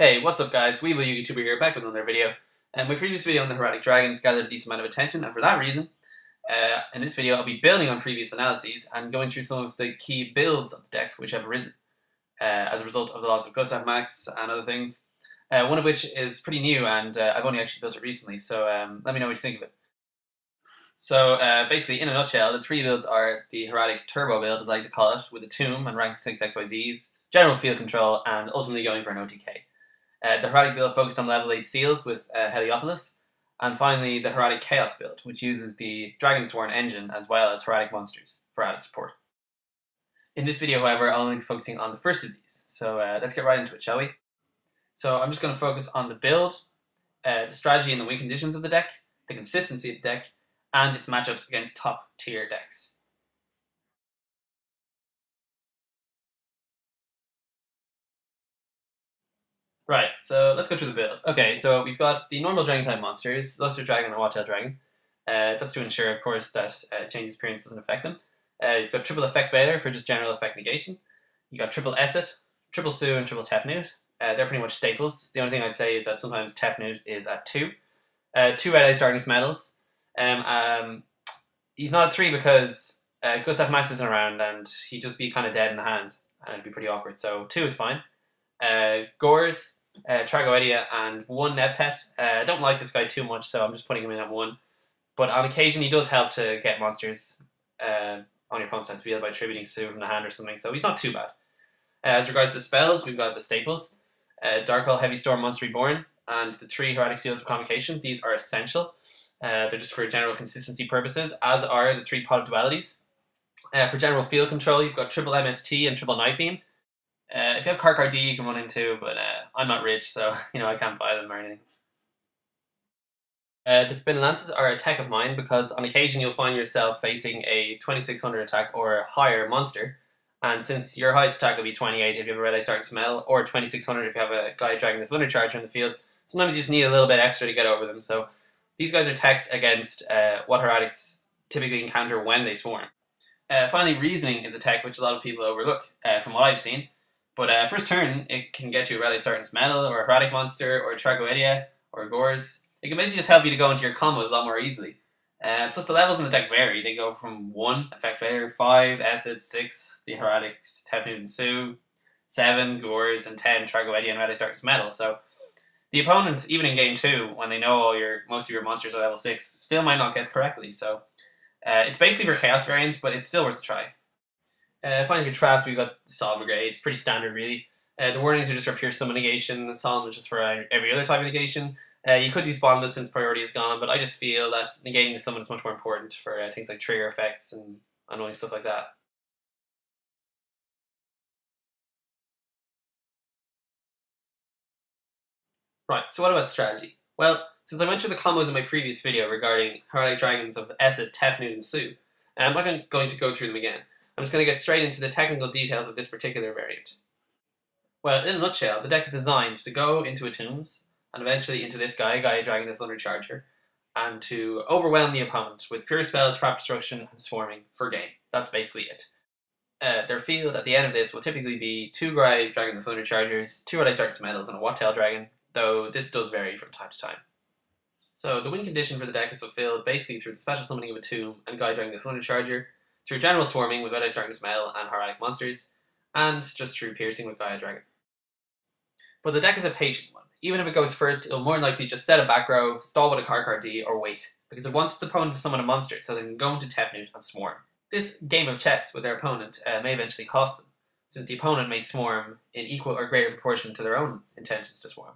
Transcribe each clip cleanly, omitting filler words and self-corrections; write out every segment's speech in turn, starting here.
Hey, what's up guys, Weevil YouTuber here, back with another video. My previous video on the Hieratic Dragons gathered a decent amount of attention, and for that reason, in this video I'll be building on previous analyses and going through some of the key builds of the deck which have arisen as a result of the loss of Gustav Max and other things. One of which is pretty new, and I've only actually built it recently, so let me know what you think of it. So basically, in a nutshell, the three builds are the Hieratic Turbo build, as I like to call it, with a Tomb and rank 6 XYZs, general field control, and ultimately going for an OTK. The Hieratic build focused on level 8 seals with Heliopolis, and finally the Hieratic Chaos build, which uses the Dragonsworn engine as well as Hieratic monsters for added support. In this video, however, I'll only be focusing on the first of these, so let's get right into it, shall we? So I'm just going to focus on the build, the strategy and the win conditions of the deck, the consistency of the deck, and its matchups against top tier decks. Right, so let's go through the build. Okay, so we've got the normal Dragon type monsters, Luster Dragon and Watchtail Dragon. That's to ensure, of course, that Change's appearance doesn't affect them. You've got triple Effect Vader for just general effect negation. You got triple Esset, triple Sue, and triple Tefnut. They're pretty much staples. The only thing I'd say is that sometimes Tefnut is at 2. 2 Red Eyes Darkness Medals. He's not at 3 because Gustav Max isn't around and he'd just be kind of dead in the hand and it'd be pretty awkward. So 2 is fine. Gores, Tragoedia, and 1 Neptet. I don't like this guy too much, so I'm just putting him in at 1. But on occasion, he does help to get monsters on your opponent's side of the field by tributing Sue from the hand or something, so he's not too bad. As regards to spells, we've got the staples. Dark Hole, Heavy Storm, Monster Reborn, and the 3 Hieratic Seals of Convocation. These are essential. They're just for general consistency purposes, as are the 3 Pot of Dualities. For general field control, you've got triple MST and triple Night Beam. If you have Karkar D, you can run into, but I'm not rich, so I can't buy them or anything. The Forbidden Lances are a tech of mine because on occasion you'll find yourself facing a 2600 attack or higher monster, and since your highest attack will be 28 if you have a Red Eye Starting Smell, or 2600 if you have a guy dragging the Thunder Charger in the field, sometimes you just need a little bit extra to get over them. So these guys are techs against what Hieratics typically encounter when they swarm. Finally, Reasoning is a tech which a lot of people overlook, from what I've seen. But first turn, it can get you a Red Eye Starting Medal, or a Hieratic monster, or a Tragoedia, or a Gores. It can basically just help you to go into your combos a lot more easily. Plus the levels in the deck vary. They go from 1, Effect Failure, 5, Acid, 6, the Hieratics, Tefnut and Sue, 7, Gores, and 10, Tragoedia and Red Eye Starting Medal. So the opponent, even in game 2, when they know most of your monsters are level 6, still might not guess correctly. So it's basically for Chaos variants, but it's still worth a try. Finally, for traps, we've got Solemn Brigade. It's pretty standard, really. The warnings are just for pure summon negation. The Solemn is just for every other type of negation. You could use Bondless since priority is gone, but I just feel that negating the summon is much more important for things like trigger effects and annoying stuff like that. Right, so what about strategy? Well, since I went through the combos in my previous video regarding Hieratic Dragons of Esset, Tefnut, and Sue, I'm not going to go through them again. I'm just going to get straight into the technical details of this particular variant. Well, in a nutshell, the deck is designed to go into a Tombs, and eventually into this guy dragging the Thunder Charger, and to overwhelm the opponent with pure spells, trap destruction, and swarming for game. That's basically it. Their field at the end of this will typically be 2 Grai dragging the Thunder Chargers, 2 Red Eye Starting Medals, and a Watchtail Dragon, though this does vary from time to time. So the win condition for the deck is fulfilled basically through the special summoning of a Tomb and Guy dragging the Thunder Charger, through general swarming with Red Eye Starting Medal and Hieratic monsters, and just through piercing with Gaia Dragon. But the deck is a patient one. Even if it goes first, it'll more than likely just set a back row, stall with a Karkar D, or wait, because it wants its opponent to summon a monster so they can go into Tefnut and swarm. This game of chess with their opponent may eventually cost them, since the opponent may swarm in equal or greater proportion to their own intentions to swarm.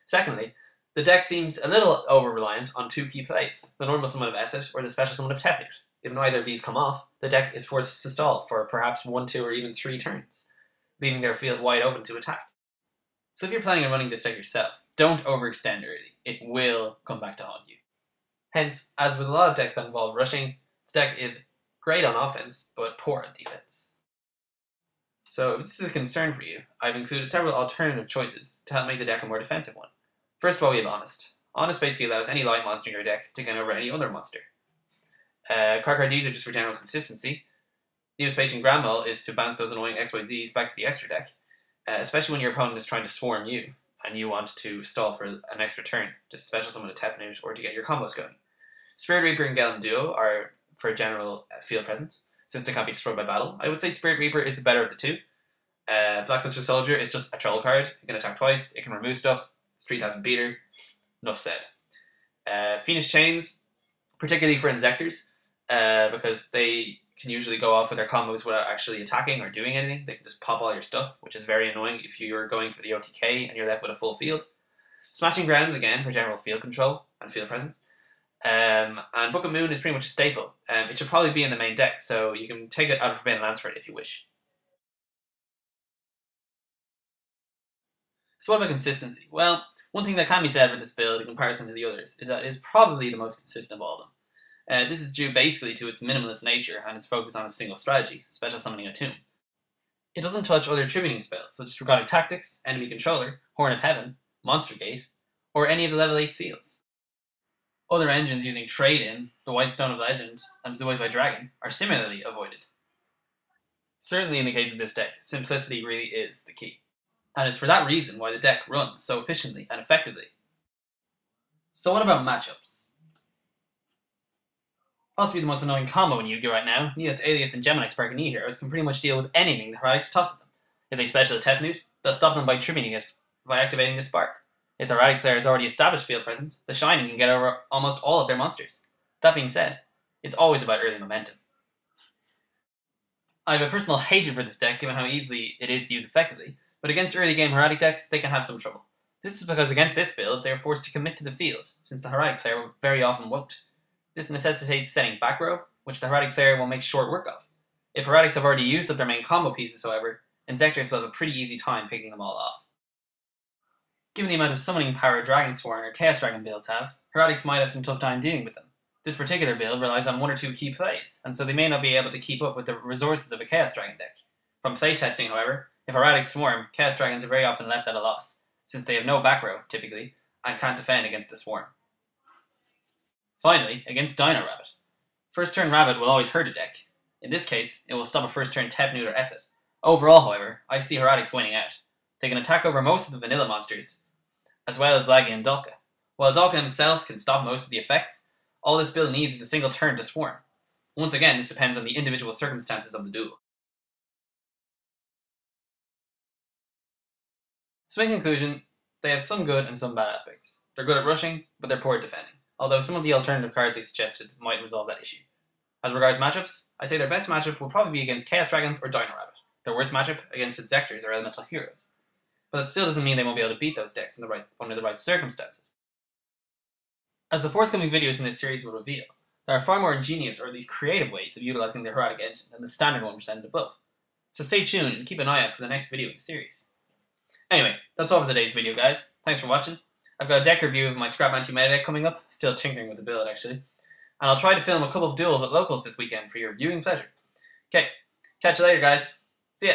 Secondly, the deck seems a little over-reliant on 2 key plays, the normal summon of Esset or the special summon of Tefnut. If neither of these come off, the deck is forced to stall for perhaps 1, 2, or even 3 turns, leaving their field wide open to attack. So if you're planning on running this deck yourself, don't overextend early. It will come back to haunt you. Hence, as with a lot of decks that involve rushing, the deck is great on offense, but poor on defense. So if this is a concern for you, I've included several alternative choices to help make the deck a more defensive one. First of all, we have Honest. Honest basically allows any light monster in your deck to gain over any other monster. Karkar Ds are just for general consistency. Neospatian Grandmal is to bounce those annoying XYZs back to the extra deck, especially when your opponent is trying to swarm you. and you want to stall for an extra turn to special summon a Tefnut or to get your combos going. Spirit Reaper and Galen Duo are for general field presence, since they can't be destroyed by battle. I would say Spirit Reaper is the better of the two. Blacklist for Soldier is just a troll card. It can attack twice, it can remove stuff, it's 3000 beater, enough said. Phoenix Chains, particularly for Inzektors, because they can usually go off with their combos without actually attacking or doing anything. They can just pop all your stuff, which is very annoying if you're going for the OTK and you're left with a full field. Smashing Grounds, again, for general field control and field presence. And Book of Moon is pretty much a staple. It should probably be in the main deck, so you can take it out of Forbidden Lance for it if you wish. So what about consistency? Well, one thing that can be said for this build in comparison to the others is that it is probably the most consistent of all of them. This is due basically to its minimalist nature and its focus on a single strategy, special summoning a tomb. It doesn't touch other tributing spells, such as Draconic Tactics, Enemy Controller, Horn of Heaven, Monster Gate, or any of the level 8 seals. Other engines using Trade-In, the White Stone of Legend, and Blue Eyes White Dragon are similarly avoided. Certainly in the case of this deck, simplicity really is the key. And it's for that reason why the deck runs so efficiently and effectively. So what about matchups? Possibly the most annoying combo in Yu-Gi-Oh! Right now, Neos Alias and Gemini Spark and E-Heroes can pretty much deal with anything the Heretics toss at them. If they special a Tefnut, they'll stop them by tributing it by activating the Spark. If the Heretic player has already established field presence, the Shining can get over almost all of their monsters. That being said, it's always about early momentum. I have a personal hatred for this deck given how easily it is to use effectively, but against early game Heretic decks, they can have some trouble. This is because against this build, they are forced to commit to the field, since the Heretic player very often won't. This necessitates setting back row, which the Heretic player will make short work of. If Heretics have already used up their main combo pieces, however, Inzektors will have a pretty easy time picking them all off. Given the amount of summoning power Dragon Sworn or Chaos Dragon builds have, Heretics might have some tough time dealing with them. This particular build relies on one or two key plays, and so they may not be able to keep up with the resources of a Chaos Dragon deck. From playtesting, however, if Heretics swarm, Chaos Dragons are very often left at a loss, since they have no back row, typically, and can't defend against the swarm. Finally, against Dino Rabbit. First turn Rabbit will always hurt a deck. In this case, it will stop a first turn Tefnut or Esset. Overall, however, I see Heretics winning out. They can attack over most of the vanilla monsters, as well as Lagi and Dalka. While Dalka himself can stop most of the effects, all this build needs is a single turn to swarm. Once again, this depends on the individual circumstances of the duel. So in conclusion, they have some good and some bad aspects. They're good at rushing, but they're poor at defending, although some of the alternative cards I suggested might resolve that issue. As regards matchups, I'd say their best matchup will probably be against Chaos Dragons or Dino Rabbit. Their worst matchup against Inzektors or Elemental Heroes. But that still doesn't mean they won't be able to beat those decks under the right circumstances. As the forthcoming videos in this series will reveal, there are far more ingenious or at least creative ways of utilizing the Hieratic engine than the standard one presented above. So stay tuned and keep an eye out for the next video in the series. Anyway, that's all for today's video, guys. Thanks for watching. I've got a deck review of my Scrap Anti-Meta deck coming up, still tinkering with the build actually. And I'll try to film a couple of duels at locals this weekend for your viewing pleasure. Okay, catch you later, guys. See ya!